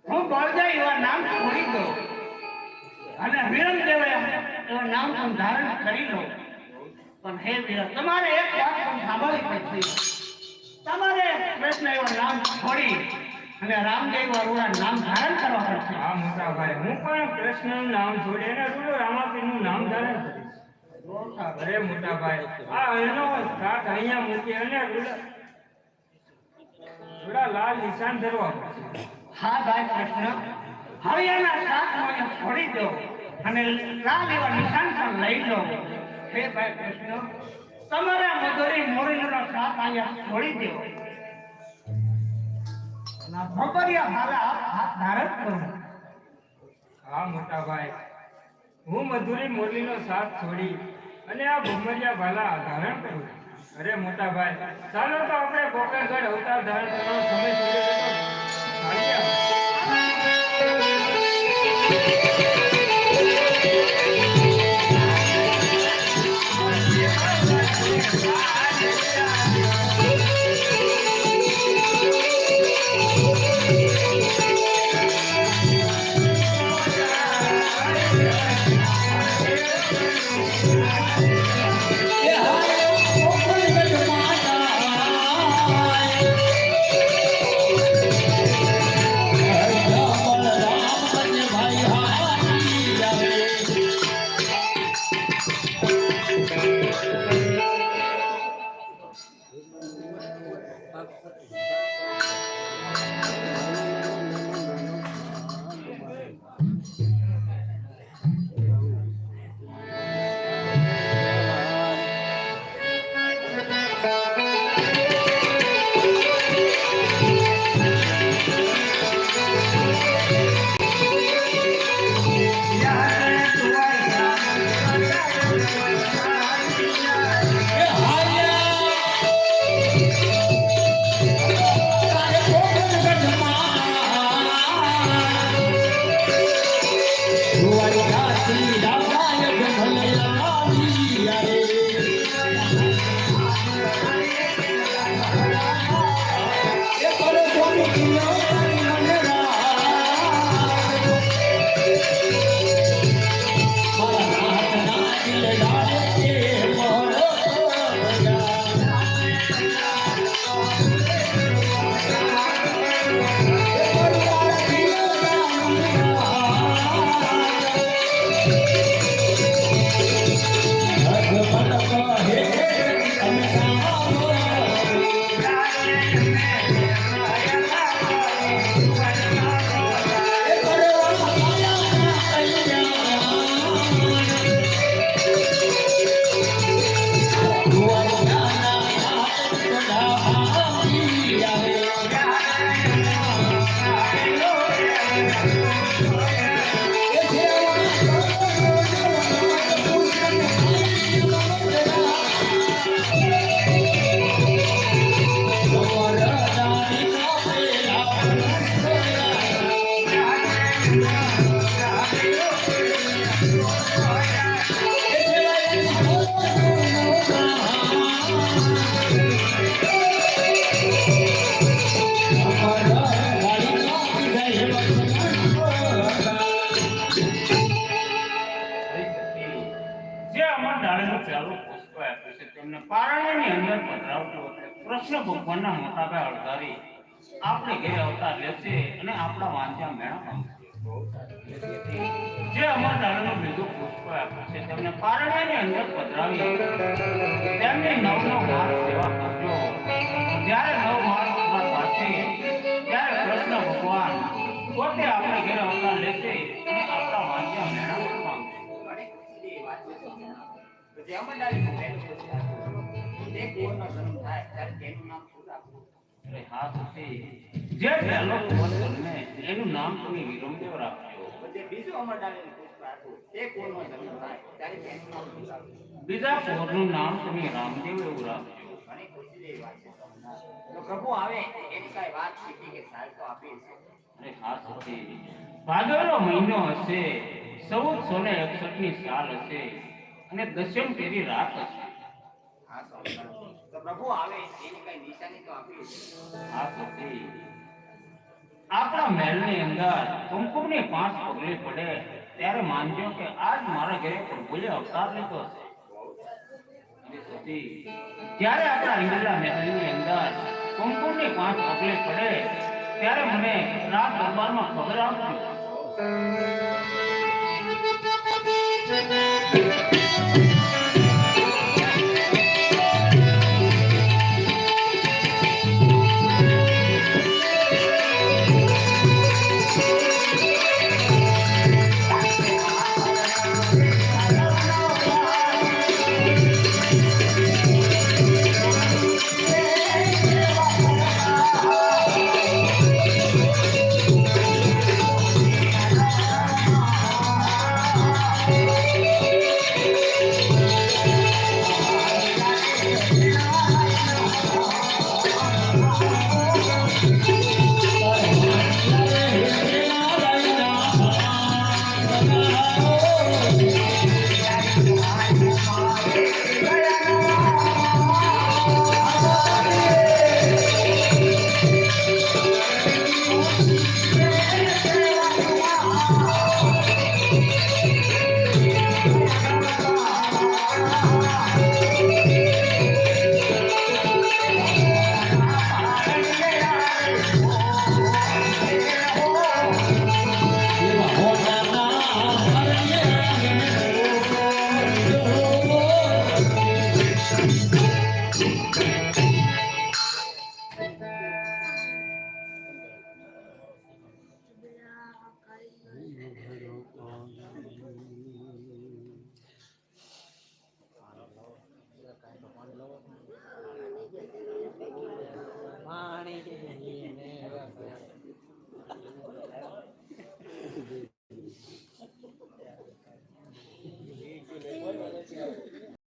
હું બળદેવ એવા નામ છોડી દઉં અને વિરમ દેવે એવા નામ પણ ધારણ કરી લો. પણ હે વીર, તમારે એક વાત પણ સાંભળવી પડશે. તમારે કૃષ્ણ એવા નામ છોડી અને રામદેવ અરુણા નામ ધારણ કરવા પડશે. હા મોટા ભાઈ, હું પણ કૃષ્ણનું નામ છોડી અને રૂડો રામાપીરનું નામ ધારણ કરીશ. અરે મોટા ભાઈ, આ અણનો કાટ અહીંયા મૂકી અને રૂડા લાલ નિશાન ધરવા પડશે. હા ભાઈ કૃષ્ણ, હવે એના સાથ મને છોડી દો અને લાલ એવા નિશાન પણ લઈ લો. હે ભાઈ કૃષ્ણ, તમારા મધુરી મોરીનો સાથ અહીંયા છોડી દો. ભગરિયા ભાલા હાથ ધારણ કરો. હા મોટા ભાઈ, હું મધુરી મોરલીનો સાથ છોડી અને આ ભમરિયા ભાલા ધારણ કરું. અરે મોટા ભાઈ, ચાલો તો આપણે ગોકળગઢ અવતાર ધારણ કરવાનો સમય થઈ ગયો. કૃષ્ણ ભગવાનના મોટા અવતારી આપણે ઘેર અવતાર લેશે અને આપણા વાંચ્યા મેળા જે અમર દાળનું બીજું પુષ્પ આપ્યું છે તેમને પારણાની અંદર પધરાવી તેમની નવનો માર્ગ સેવા કરજો. જ્યારે નવ માર્ગ પૂરા થશે ત્યારે કૃષ્ણ ભગવાન પોતે આપણે ઘેર અવતાર લેશે અને આપણા વાંચ્યા મેળા જે પહેલો કુંવરને એનું નામ તમે વિરમદેવ રાખજો. બીજું અમરદાનીનું પુષ્પ આપ્યું તે કુંવરનો જન્મ થાય ત્યારે તેનું નામ શું રાખવું? બીજા કુંવરનું નામ તમે રામદેવ એવું રાખજો. ઘણી ખુશીની વાત છે. તો પ્રભુ આવે એની કાંઈ વાત શીખી કે સાહેબ તો આપી છે. અરે હા સતી, ભાદરવો મહિનો હશે, 1461 ની સાલ હશે અને દશમ પેરી રાત હશે. હા તો પ્રભુ આવે એની કાંઈ નિશાની તો આપી છે. હા સતી, આપણા મહેલની અંદર કુમકુમની 5 પગલી પડે ત્યારે માનજો કે આજ મારા ઘરે પ્રભુએ અવતાર લીધો છે. અને સતી, જ્યારે આપણા ઇન્દ્રના મહેલની અંદર કુમકુમની 5 પગલે પડે ત્યારે મને રાત દરબારમાં ખબર આપજો.